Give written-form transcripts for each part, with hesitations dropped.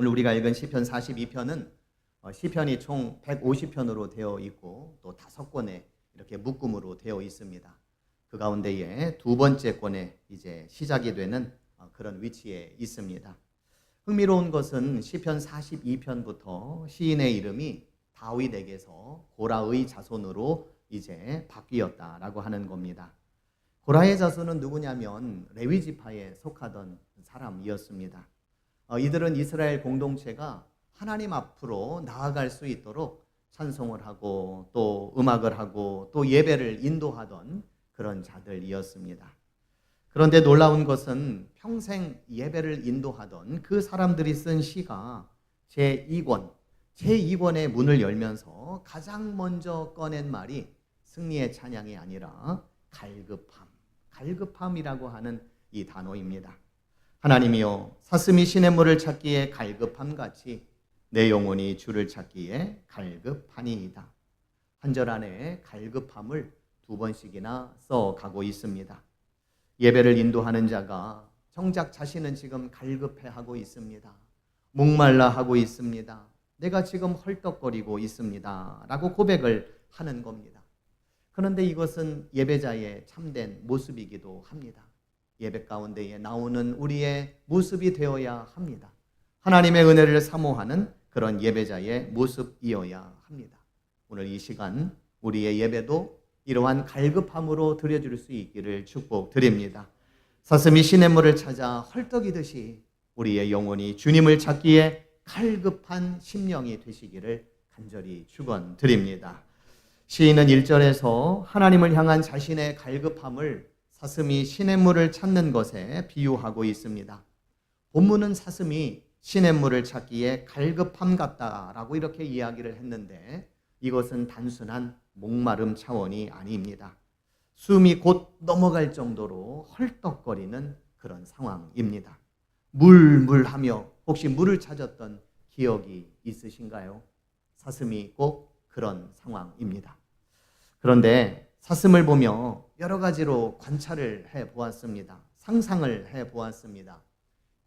오늘 우리가 읽은 시편 42편은 시편이 총 150편으로 되어 있고 또 5권의 이렇게 묶음으로 되어 있습니다. 그 가운데에 두 번째 권에 이제 시작이 되는 그런 위치에 있습니다. 흥미로운 것은 시편 42편부터 시인의 이름이 다윗에게서 고라의 자손으로 이제 바뀌었다라고 하는 겁니다. 고라의 자손은 누구냐면 레위 지파에 속하던 사람이었습니다. 이들은 이스라엘 공동체가 하나님 앞으로 나아갈 수 있도록 찬송을 하고 또 음악을 하고 또 예배를 인도하던 그런 자들이었습니다. 그런데 놀라운 것은 평생 예배를 인도하던 그 사람들이 쓴 시가 제2권의 문을 열면서 가장 먼저 꺼낸 말이 승리의 찬양이 아니라 갈급함이라고 하는 이 단어입니다. 하나님이여, 사슴이 시냇물을 찾기에 갈급함같이 내 영혼이 주를 찾기에 갈급하니이다. 한 절 안에 갈급함을 2번씩이나 써가고 있습니다. 예배를 인도하는 자가 정작 자신은 지금 갈급해하고 있습니다. 목말라 하고 있습니다. 내가 지금 헐떡거리고 있습니다 라고 고백을 하는 겁니다. 그런데 이것은 예배자의 참된 모습이기도 합니다. 예배 가운데에 나오는 우리의 모습이 되어야 합니다. 하나님의 은혜를 사모하는 그런 예배자의 모습이어야 합니다. 오늘 이 시간 우리의 예배도 이러한 갈급함으로 드려줄 수 있기를 축복드립니다. 사슴이 시냇물을 찾아 헐떡이듯이 우리의 영혼이 주님을 찾기에 갈급한 심령이 되시기를 간절히 축원드립니다. 시인은 1절에서 하나님을 향한 자신의 갈급함을 사슴이 시냇물을 찾는 것에 비유하고 있습니다. 본문은 사슴이 시냇물을 찾기에 갈급함 같다라고 이렇게 이야기를 했는데 이것은 단순한 목마름 차원이 아닙니다. 숨이 곧 넘어갈 정도로 헐떡거리는 그런 상황입니다. 물하며 혹시 물을 찾았던 기억이 있으신가요? 사슴이 꼭 그런 상황입니다. 그런데 사슴을 보며 여러 가지로 관찰을 해보았습니다. 상상을 해보았습니다.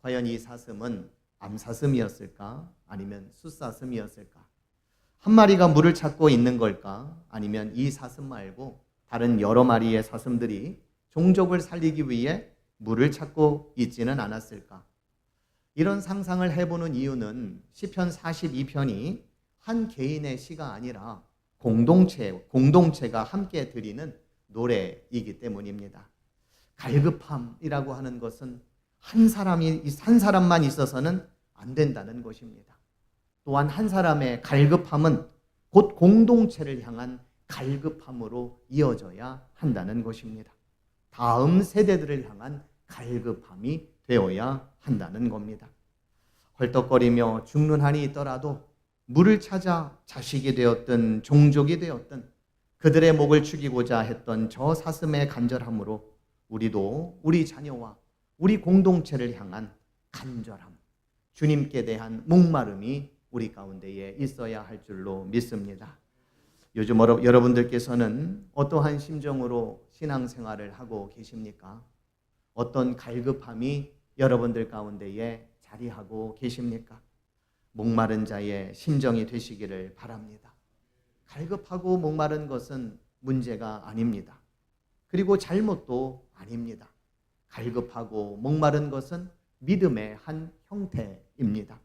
과연 이 사슴은 암사슴이었을까? 아니면 숫사슴이었을까? 한 마리가 물을 찾고 있는 걸까? 아니면 이 사슴 말고 다른 여러 마리의 사슴들이 종족을 살리기 위해 물을 찾고 있지는 않았을까? 이런 상상을 해보는 이유는 시편 42편이 한 개인의 시가 아니라 공동체가 함께 드리는 노래이기 때문입니다. 갈급함이라고 하는 것은 한 사람만 있어서는 안 된다는 것입니다. 또한 한 사람의 갈급함은 곧 공동체를 향한 갈급함으로 이어져야 한다는 것입니다. 다음 세대들을 향한 갈급함이 되어야 한다는 겁니다. 헐떡거리며 죽는 한이 있더라도 물을 찾아 자식이 되었든 종족이 되었든 그들의 목을 죽이고자 했던 저 사슴의 간절함으로 우리도 우리 자녀와 우리 공동체를 향한 간절함, 주님께 대한 목마름이 우리 가운데에 있어야 할 줄로 믿습니다. 요즘 여러분들께서는 어떠한 심정으로 신앙생활을 하고 계십니까? 어떤 갈급함이 여러분들 가운데에 자리하고 계십니까? 목마른 자의 심정이 되시기를 바랍니다. 갈급하고 목마른 것은 문제가 아닙니다. 그리고 잘못도 아닙니다. 갈급하고 목마른 것은 믿음의 한 형태입니다.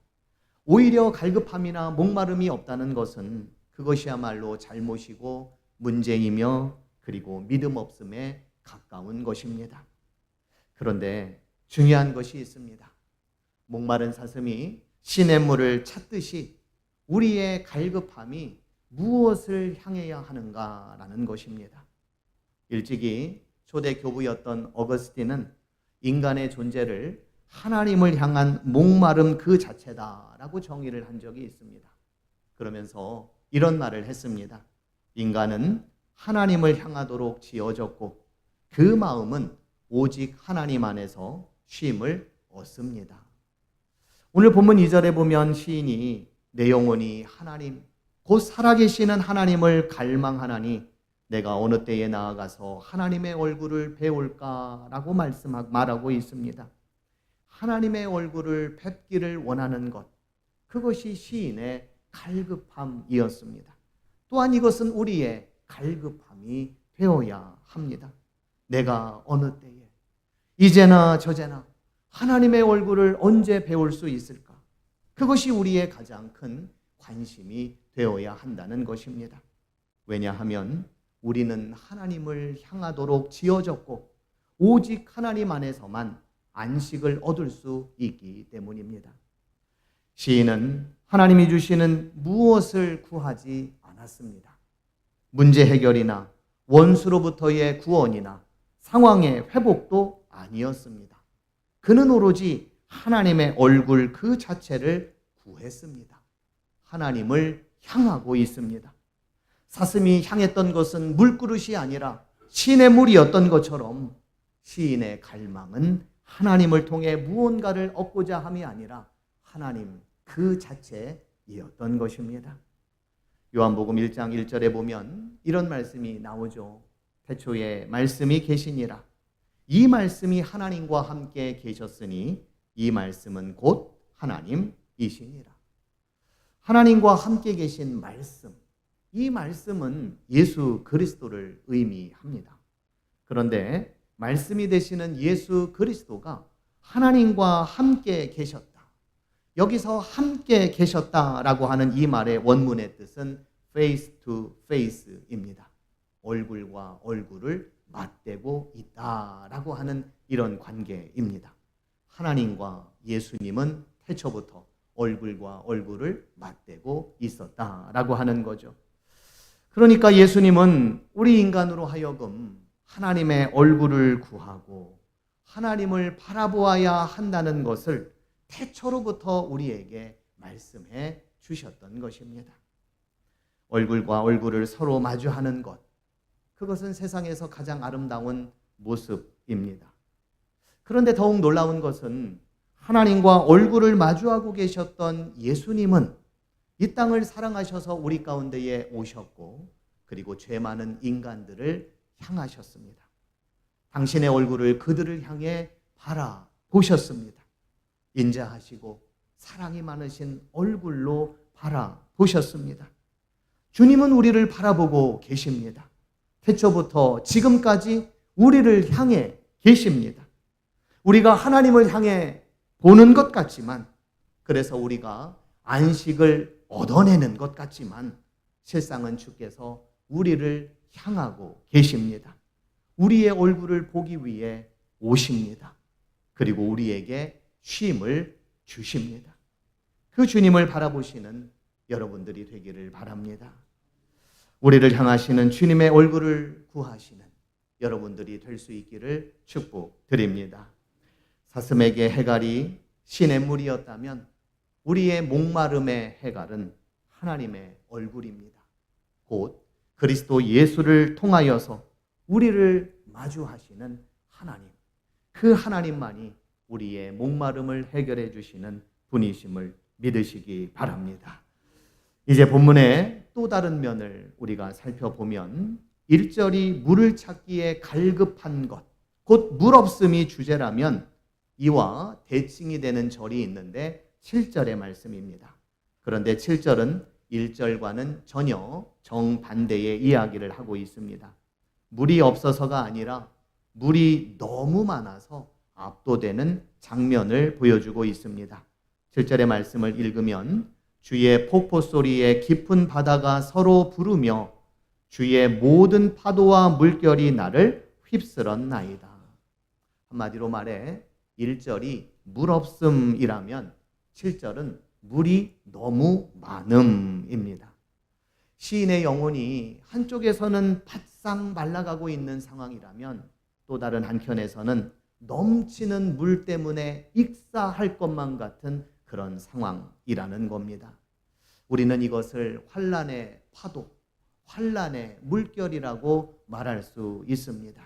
오히려 갈급함이나 목마름이 없다는 것은 그것이야말로 잘못이고 문제이며 그리고 믿음 없음에 가까운 것입니다. 그런데 중요한 것이 있습니다. 목마른 사슴이 시냇물을 찾듯이 우리의 갈급함이 무엇을 향해야 하는가라는 것입니다. 일찍이 초대 교부였던 어거스틴은 인간의 존재를 하나님을 향한 목마름 그 자체다라고 정의를 한 적이 있습니다. 그러면서 이런 말을 했습니다. 인간은 하나님을 향하도록 지어졌고 그 마음은 오직 하나님 안에서 쉼을 얻습니다. 오늘 본문 2절에 보면 시인이 내 영혼이 하나님 곧 살아계시는 하나님을 갈망하나니 내가 어느 때에 나아가서 하나님의 얼굴을 배울까라고 말하고 있습니다. 하나님의 얼굴을 뵙기를 원하는 것, 그것이 시인의 갈급함이었습니다. 또한 이것은 우리의 갈급함이 되어야 합니다. 내가 어느 때에 이제나 저제나 하나님의 얼굴을 언제 배울 수 있을까? 그것이 우리의 가장 큰 관심이 되어야 한다는 것입니다. 왜냐하면 우리는 하나님을 향하도록 지어졌고 오직 하나님 안에서만 안식을 얻을 수 있기 때문입니다. 시인은 하나님이 주시는 무엇을 구하지 않았습니다. 문제 해결이나 원수로부터의 구원이나 상황의 회복도 아니었습니다. 그는 오로지 하나님의 얼굴 그 자체를 구했습니다. 하나님을 향하고 있습니다. 사슴이 향했던 것은 물그릇이 아니라 시냇물이었던 것처럼 시인의 갈망은 하나님을 통해 무언가를 얻고자 함이 아니라 하나님 그 자체이었던 것입니다. 요한복음 1장 1절에 보면 이런 말씀이 나오죠. 태초에 말씀이 계시니라. 이 말씀이 하나님과 함께 계셨으니 이 말씀은 곧 하나님이시니라. 하나님과 함께 계신 말씀, 이 말씀은 예수 그리스도를 의미합니다. 그런데 말씀이 되시는 예수 그리스도가 하나님과 함께 계셨다. 여기서 함께 계셨다라고 하는 이 말의 원문의 뜻은 face to face입니다. 얼굴과 얼굴을 맞대고 있다라고 하는 이런 관계입니다. 하나님과 예수님은 태초부터 얼굴과 얼굴을 맞대고 있었다라고 하는 거죠. 그러니까 예수님은 우리 인간으로 하여금 하나님의 얼굴을 구하고 하나님을 바라보아야 한다는 것을 태초로부터 우리에게 말씀해 주셨던 것입니다. 얼굴과 얼굴을 서로 마주하는 것, 그것은 세상에서 가장 아름다운 모습입니다. 그런데 더욱 놀라운 것은 하나님과 얼굴을 마주하고 계셨던 예수님은 이 땅을 사랑하셔서 우리 가운데에 오셨고 그리고 죄 많은 인간들을 향하셨습니다. 당신의 얼굴을 그들을 향해 바라보셨습니다. 인자하시고 사랑이 많으신 얼굴로 바라보셨습니다. 주님은 우리를 바라보고 계십니다. 태초부터 지금까지 우리를 향해 계십니다. 우리가 하나님을 향해 보는 것 같지만, 그래서 우리가 안식을 얻어내는 것 같지만 실상은 주께서 우리를 향하고 계십니다. 우리의 얼굴을 보기 위해 오십니다. 그리고 우리에게 쉼을 주십니다. 그 주님을 바라보시는 여러분들이 되기를 바랍니다. 우리를 향하시는 주님의 얼굴을 구하시는 여러분들이 될 수 있기를 축복드립니다. 사슴에게 해갈이 시냇물이었다면 우리의 목마름의 해갈은 하나님의 얼굴입니다. 곧 그리스도 예수를 통하여서 우리를 마주하시는 하나님, 그 하나님만이 우리의 목마름을 해결해 주시는 분이심을 믿으시기 바랍니다. 이제 본문의 또 다른 면을 우리가 살펴보면 1절이 물을 찾기에 갈급한 것, 곧 물 없음이 주제라면 이와 대칭이 되는 절이 있는데 7절의 말씀입니다. 그런데 7절은 1절과는 전혀 정반대의 이야기를 하고 있습니다. 물이 없어서가 아니라 물이 너무 많아서 압도되는 장면을 보여주고 있습니다. 7절의 말씀을 읽으면 주의 폭포 소리에 깊은 바다가 서로 부르며 주의 모든 파도와 물결이 나를 휩쓸었나이다. 한마디로 말해 1절이 물 없음이라면 7절은 물이 너무 많음입니다. 시인의 영혼이 한쪽에서는 바싹 말라가고 있는 상황이라면 또 다른 한켠에서는 넘치는 물 때문에 익사할 것만 같은 그런 상황이라는 겁니다. 우리는 이것을 환란의 파도, 환란의 물결이라고 말할 수 있습니다.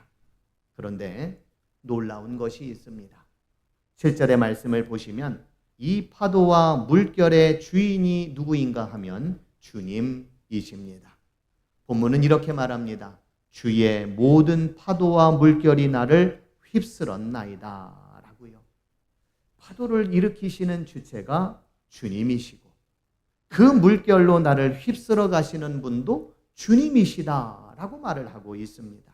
그런데 놀라운 것이 있습니다. 7절의 말씀을 보시면 이 파도와 물결의 주인이 누구인가 하면 주님이십니다. 본문은 이렇게 말합니다. 주의 모든 파도와 물결이 나를 휩쓸었나이다 라고요. 파도를 일으키시는 주체가 주님이시고 그 물결로 나를 휩쓸어 가시는 분도 주님이시다라고 말을 하고 있습니다.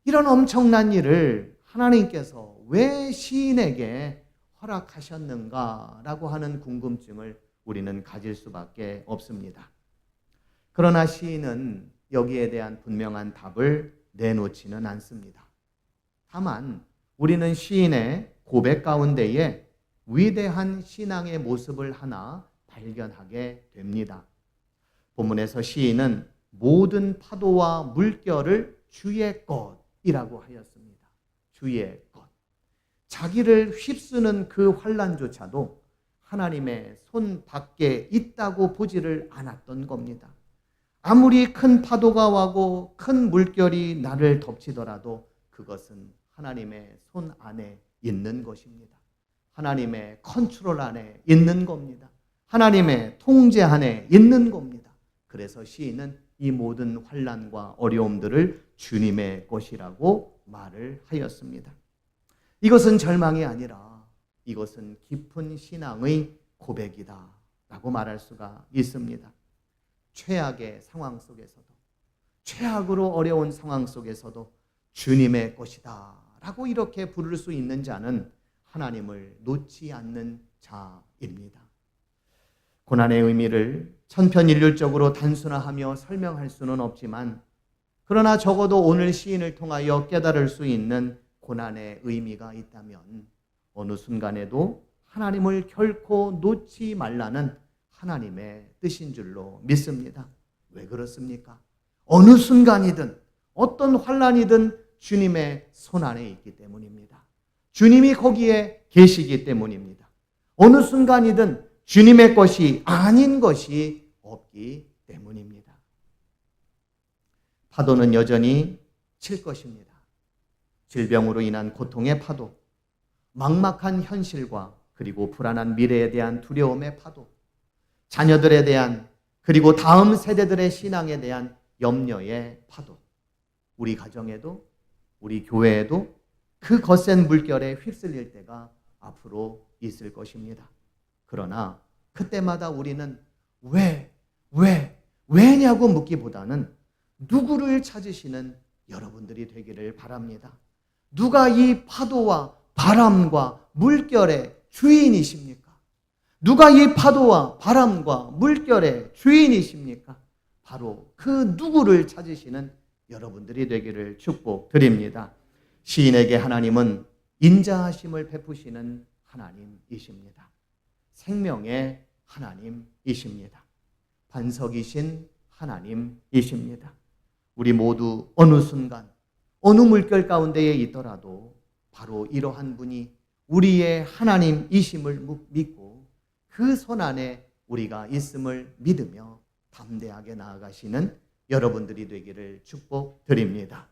이런 엄청난 일을 하나님께서 왜 시인에게 허락하셨는가라고 하는 궁금증을 우리는 가질 수밖에 없습니다. 그러나 시인은 여기에 대한 분명한 답을 내놓지는 않습니다. 다만 우리는 시인의 고백 가운데에 위대한 신앙의 모습을 하나 발견하게 됩니다. 본문에서 시인은 모든 파도와 물결을 주의 것이라고 하였습니다. 주의 것. 자기를 휩쓰는 그 환난조차도 하나님의 손 밖에 있다고 보지를 않았던 겁니다. 아무리 큰 파도가 와고 큰 물결이 나를 덮치더라도 그것은 하나님의 손 안에 있는 것입니다. 하나님의 컨트롤 안에 있는 겁니다. 하나님의 통제 안에 있는 겁니다. 그래서 시인은 이 모든 환난과 어려움들을 주님의 것이라고 말을 하였습니다. 이것은 절망이 아니라 이것은 깊은 신앙의 고백이다 라고 말할 수가 있습니다. 최악의 상황 속에서도, 최악으로 어려운 상황 속에서도 주님의 것이다 라고 이렇게 부를 수 있는 자는 하나님을 놓지 않는 자입니다. 고난의 의미를 천편일률적으로 단순화하며 설명할 수는 없지만, 그러나 적어도 오늘 시인을 통하여 깨달을 수 있는 고난의 의미가 있다면 어느 순간에도 하나님을 결코 놓지 말라는 하나님의 뜻인 줄로 믿습니다. 왜 그렇습니까? 어느 순간이든 어떤 환난이든 주님의 손 안에 있기 때문입니다. 주님이 거기에 계시기 때문입니다. 어느 순간이든 주님의 것이 아닌 것이 없기 때문입니다. 파도는 여전히 칠 것입니다. 질병으로 인한 고통의 파도, 막막한 현실과 그리고 불안한 미래에 대한 두려움의 파도, 자녀들에 대한 그리고 다음 세대들의 신앙에 대한 염려의 파도, 우리 가정에도 우리 교회에도 그 거센 물결에 휩쓸릴 때가 앞으로 있을 것입니다. 그러나 그때마다 우리는 왜냐고 묻기보다는 누구를 찾으시는 여러분들이 되기를 바랍니다. 누가 이 파도와 바람과 물결의 주인이십니까? 누가 이 파도와 바람과 물결의 주인이십니까? 바로 그 누구를 찾으시는 여러분들이 되기를 축복드립니다. 시인에게 하나님은 인자하심을 베푸시는 하나님이십니다. 생명의 하나님이십니다. 반석이신 하나님이십니다. 우리 모두 어느 순간 어느 물결 가운데에 있더라도 바로 이러한 분이 우리의 하나님이심을 믿고 그 손 안에 우리가 있음을 믿으며 담대하게 나아가시는 여러분들이 되기를 축복드립니다.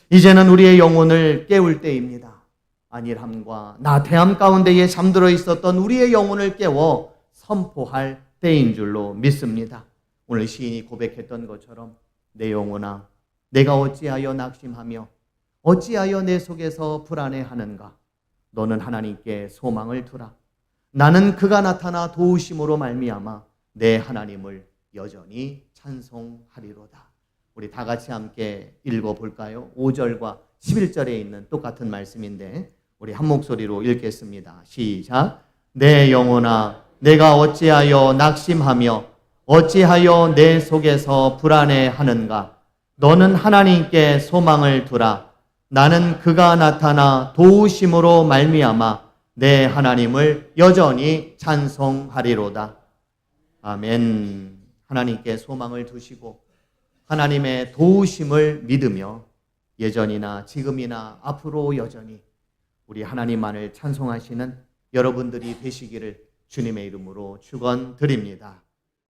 이제는 우리의 영혼을 깨울 때입니다. 안일함과 나태함 가운데에 잠들어 있었던 우리의 영혼을 깨워 선포할 때인 줄로 믿습니다. 오늘 시인이 고백했던 것처럼 내 영혼아 내가 어찌하여 낙심하며 어찌하여 내 속에서 불안해하는가. 너는 하나님께 소망을 두라. 나는 그가 나타나 도우심으로 말미암아 내 하나님을 여전히 찬송하리로다. 우리 다 같이 함께 읽어볼까요? 5절과 11절에 있는 똑같은 말씀인데 우리 한 목소리로 읽겠습니다. 시작. 내 영혼아 내가 어찌하여 낙심하며 어찌하여 내 속에서 불안해하는가. 너는 하나님께 소망을 두라. 나는 그가 나타나 도우심으로 말미암아 내 하나님을 여전히 찬송하리로다. 아멘. 하나님께 소망을 두시고 하나님의 도우심을 믿으며 예전이나 지금이나 앞으로 여전히 우리 하나님만을 찬송하시는 여러분들이 되시기를 주님의 이름으로 축원드립니다.